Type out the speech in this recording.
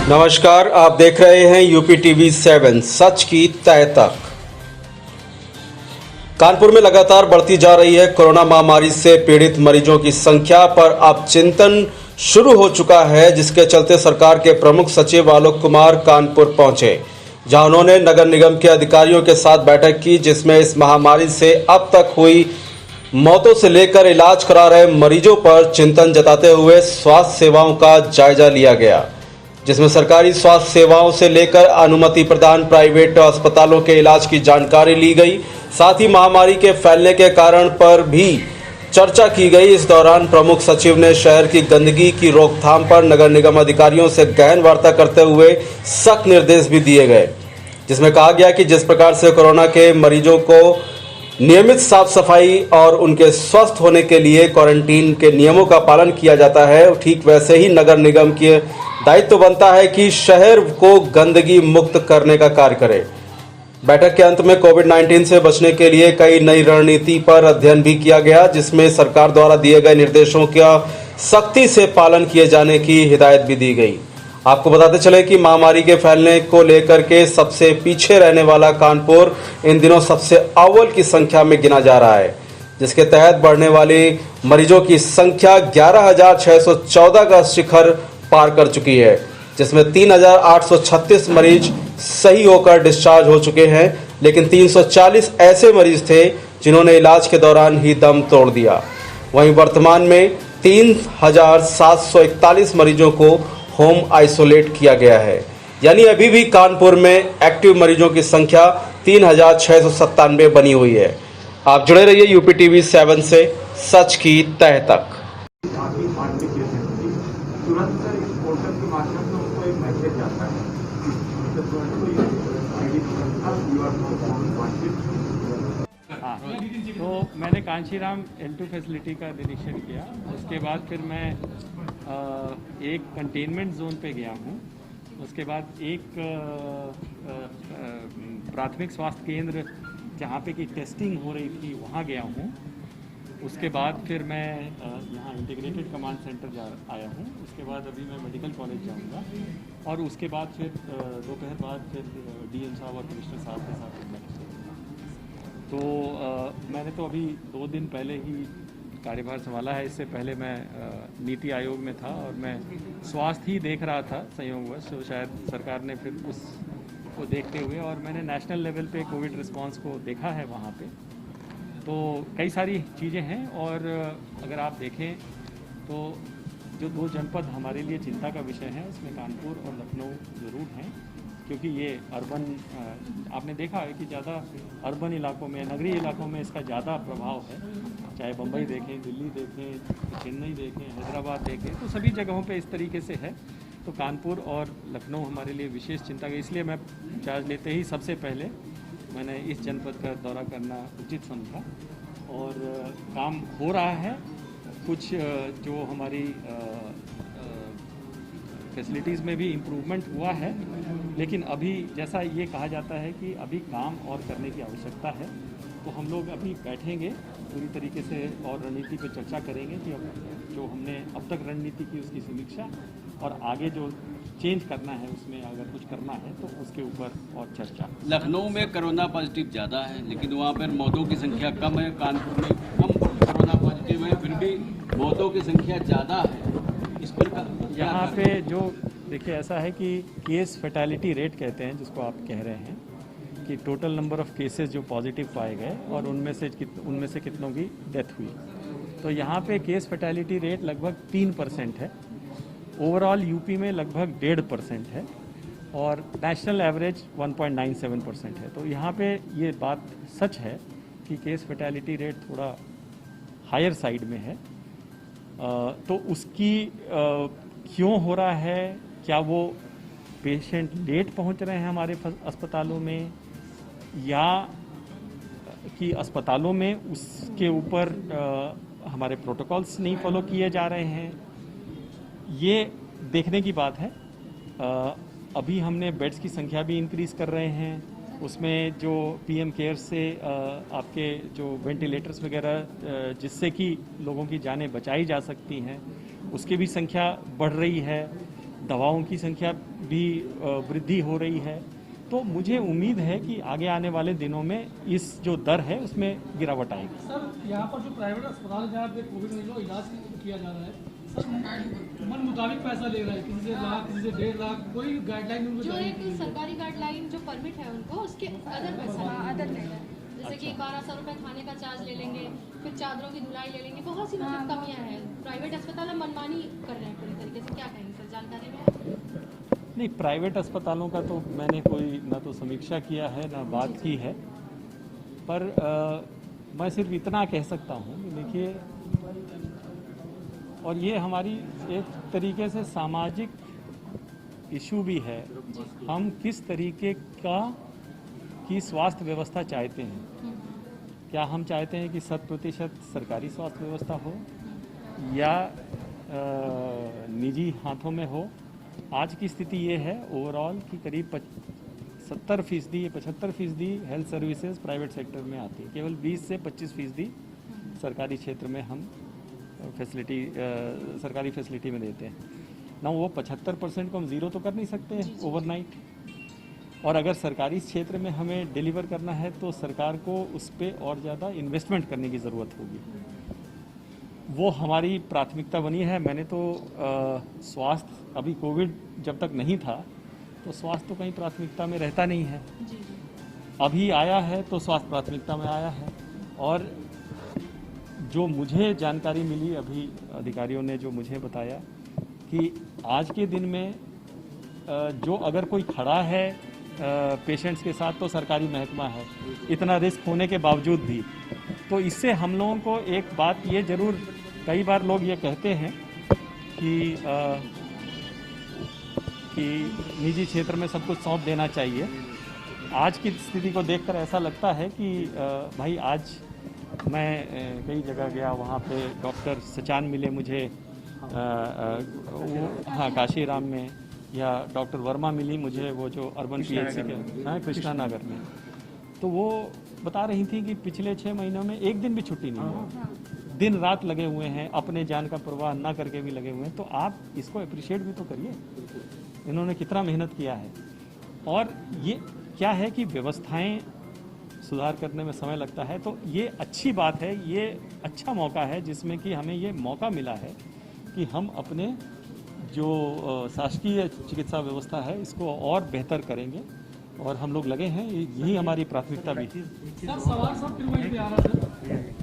नमस्कार, आप देख रहे हैं यूपी टीवी 7 सच की तह तक। कानपुर में लगातार बढ़ती जा रही है कोरोना महामारी से पीड़ित मरीजों की संख्या पर अब चिंतन शुरू हो चुका है, जिसके चलते सरकार के प्रमुख सचिव आलोक कुमार कानपुर पहुंचे, जहां उन्होंने नगर निगम के अधिकारियों के साथ बैठक की, जिसमें इस महामारी से अब तक हुई मौतों से लेकर इलाज करा रहे मरीजों पर चिंतन जताते हुए स्वास्थ्य सेवाओं का जायजा लिया गया, जिसमें सरकारी स्वास्थ्य सेवाओं से लेकर अनुमति प्रदान प्राइवेट अस्पतालों के इलाज की जानकारी ली गई। साथ ही महामारी के फैलने के कारण पर भी चर्चा की गई। इस दौरान प्रमुख सचिव ने शहर की गंदगी की रोकथाम पर नगर निगम अधिकारियों से गहन वार्ता करते हुए सख्त निर्देश भी दिए गए, जिसमें कहा गया कि जिस प्रकार से कोरोना के मरीजों को नियमित साफ सफाई और उनके स्वस्थ होने के लिए क्वारंटीन के नियमों का पालन किया जाता है, ठीक वैसे ही नगर निगम के दायित्व बनता है कि शहर को गंदगी मुक्त करने का कार्य करे। बैठक के अंत में कोविड-19 से बचने के लिए कई नई रणनीति पर अध्ययन भी किया गया, जिसमें सरकार द्वारा दिए गए निर्देशों का सख्ती से पालन किए जाने की हिदायत भी दी गई। आपको बताते चले कि महामारी के फैलने को लेकर के सबसे पीछे रहने वाला कानपुर इन दिनों सबसे अव्वल की संख्या में गिना जा रहा है, जिसके तहत बढ़ने वाले मरीजों की संख्या 11,614 का शिखर पार कर चुकी है, जिसमें 3,836 मरीज सही होकर डिस्चार्ज हो चुके हैं, लेकिन 340 ऐसे मरीज थे जिन्होंने इलाज के दौरान ही दम तोड़ दिया। वहीं वर्तमान में 3,741 मरीजों को होम आइसोलेट किया गया है, यानी अभी भी कानपुर में एक्टिव मरीजों की संख्या 3,697 बनी हुई है। आप जुड़े रहिए यूपी टीवी 7 से सच की तह तक। तुरंत इस पोर्टल के माध्यम से उनको एक मैसेज जाता है तो मैंने कांशीराम L2 फैसिलिटी का निरीक्षण किया। उसके बाद फिर मैं एक कंटेनमेंट जोन पे गया हूँ। उसके बाद एक प्राथमिक स्वास्थ्य केंद्र जहाँ पे की टेस्टिंग हो रही थी वहाँ गया हूँ। उसके बाद फिर मैं यहाँ इंटीग्रेटेड कमांड सेंटर आया हूँ। उसके बाद अभी मैं मेडिकल कॉलेज जाऊँगा और उसके बाद फिर दोपहर बाद फिर DM साहब और कमिश्नर साहब के साथ तो मैंने तो अभी 2 दिन पहले ही कार्यभार संभाला है। इससे पहले मैं नीति आयोग में था और मैं स्वास्थ्य ही देख रहा था संयोगवश, तो शायद सरकार ने फिर उसको देखते हुए और मैंने नेशनल लेवल पे कोविड रिस्पांस को देखा है वहाँ पे। तो कई सारी चीज़ें हैं और अगर आप देखें तो जो 2 जनपद हमारे लिए चिंता का विषय है उसमें कानपुर और लखनऊ ज़रूर हैं, क्योंकि ये अर्बन आपने देखा है कि ज़्यादा अर्बन इलाकों में, नगरीय इलाकों में इसका ज़्यादा प्रभाव है। चाहे बम्बई देखें, दिल्ली देखें, चेन्नई देखें, हैदराबाद देखें, तो सभी जगहों पे इस तरीके से है। तो कानपुर और लखनऊ हमारे लिए विशेष चिंता का, इसलिए मैं चार्ज लेते ही सबसे पहले मैंने इस जनपद का दौरा करना उचित समझा और काम हो रहा है। कुछ जो हमारी फैसिलिटीज़ में भी इम्प्रूवमेंट हुआ है, लेकिन अभी जैसा ये कहा जाता है कि अभी काम और करने की आवश्यकता है। तो हम लोग अभी बैठेंगे पूरी तरीके से और रणनीति पर चर्चा करेंगे कि अब जो हमने अब तक रणनीति की उसकी समीक्षा और आगे जो चेंज करना है उसमें अगर कुछ करना है तो उसके ऊपर और चर्चा। लखनऊ में कोरोना पॉजिटिव ज़्यादा है, लेकिन वहाँ पर मौतों की संख्या कम है। कानपुर में कम कोरोना पॉजिटिव है, फिर भी मौतों की संख्या ज़्यादा है। इस पर यहाँ पे जो देखिए ऐसा है कि केस फैटेलिटी रेट कहते हैं, जिसको आप कह रहे हैं कि टोटल नंबर ऑफ केसेस जो पॉजिटिव पाए गए और उनमें से कितनों की डेथ हुई। तो यहाँ पे केस फैटेलिटी रेट लगभग 3% है। ओवरऑल यूपी में लगभग 1.5% है और नेशनल एवरेज 1.97% है। तो यहाँ पे ये बात सच है कि केस फैटेलिटी रेट थोड़ा हायर साइड में है। तो उसकी क्यों हो रहा है? क्या वो पेशेंट लेट पहुँच रहे हैं हमारे अस्पतालों में, या कि अस्पतालों में उसके ऊपर हमारे प्रोटोकॉल्स नहीं फॉलो किए जा रहे हैं? ये देखने की बात है। अभी हमने बेड्स की संख्या भी इंक्रीज़ कर रहे हैं। उसमें जो PM केयर से आपके जो वेंटिलेटर्स वगैरह जिससे कि लोगों की जानें बचाई जा सकती हैं, उसकी भी संख्या बढ़ रही है। दवाओं की संख्या भी वृद्धि हो रही है। तो मुझे उम्मीद है कि आगे आने वाले दिनों में इस जो दर है उसमें गिरावट आएगी। सर, यहाँ पर जो प्राइवेट अस्पताल है जहाँ पे कोविड मरीजों का इलाज किया जा रहा है, सर मन मुताबिक पैसा ले रहा है, किसी से लाख, किसी से 1.5 लाख, कोई गाइडलाइन उनको जो एक सरकारी गाइडलाइन जो परमिट है उनको उसके अदर पैसा अदर ले रहा है। जैसे कि 1200 रुपये खाने का चार्ज ले लेंगे, फिर चादरों की धुलाई ले लेंगे, बहुत सी मतलब कमियां हैं। प्राइवेट अस्पताल में मनमानी कर रहे हैं पूरी तरीके से, क्या कहेंगे सर, जानकारी में? नहीं, प्राइवेट अस्पतालों का तो मैंने कोई ना तो समीक्षा किया है ना बात की है, पर मैं सिर्फ इतना कह सकता हूँ कि देखिए, और ये हमारी एक तरीके से सामाजिक इशू भी है, हम किस तरीके की स्वास्थ्य व्यवस्था चाहते हैं। क्या हम चाहते हैं कि 100% सरकारी स्वास्थ्य व्यवस्था हो या निजी हाथों में हो। आज की स्थिति ये है ओवरऑल कि करीब 70% या 75% हेल्थ सर्विसेज प्राइवेट सेक्टर में आती है, केवल 20 से 25% सरकारी क्षेत्र में हम सरकारी फैसिलिटी में देते हैं ना। वो 75% को हम ज़ीरो तो कर नहीं सकते हैं ओवरनाइट, और अगर सरकारी क्षेत्र में हमें डिलीवर करना है तो सरकार को उस पर और ज़्यादा इन्वेस्टमेंट करने की ज़रूरत होगी। वो हमारी प्राथमिकता बनी है। मैंने तो स्वास्थ्य, अभी कोविड जब तक नहीं था तो स्वास्थ्य तो कहीं प्राथमिकता में रहता नहीं है, अभी आया है तो स्वास्थ्य प्राथमिकता में आया है। और जो मुझे जानकारी मिली अभी अधिकारियों ने जो मुझे बताया कि आज के दिन में जो अगर कोई खड़ा है पेशेंट्स के साथ तो सरकारी महकमा है, इतना रिस्क होने के बावजूद भी। तो इससे हम लोगों को एक बात ये ज़रूर, कई बार लोग ये कहते हैं कि निजी क्षेत्र में सब कुछ सौंप देना चाहिए। आज की स्थिति को देखकर ऐसा लगता है कि भाई, आज मैं कई जगह गया, वहाँ पे डॉक्टर सचान मिले मुझे, हाँ काशीराम में, या डॉक्टर वर्मा मिली मुझे, वो जो अर्बन PHC के, हाँ कृष्णा नगर में। तो वो बता रही थी कि पिछले 6 महीनों में एक दिन भी छुट्टी नहीं है, दिन रात लगे हुए हैं, अपने जान का परवाह ना करके भी लगे हुए हैं। तो आप इसको अप्रिशिएट भी तो करिए, इन्होंने कितना मेहनत किया है। और ये क्या है कि व्यवस्थाएं सुधार करने में समय लगता है, तो ये अच्छी बात है, ये अच्छा मौका है जिसमें कि हमें ये मौका मिला है कि हम अपने जो शासकीय चिकित्सा व्यवस्था है इसको और बेहतर करेंगे, और हम लोग लगे हैं, यही हमारी प्राथमिकता भी थी। सर, सवाल सब फिर वहीं पे आ रहा है।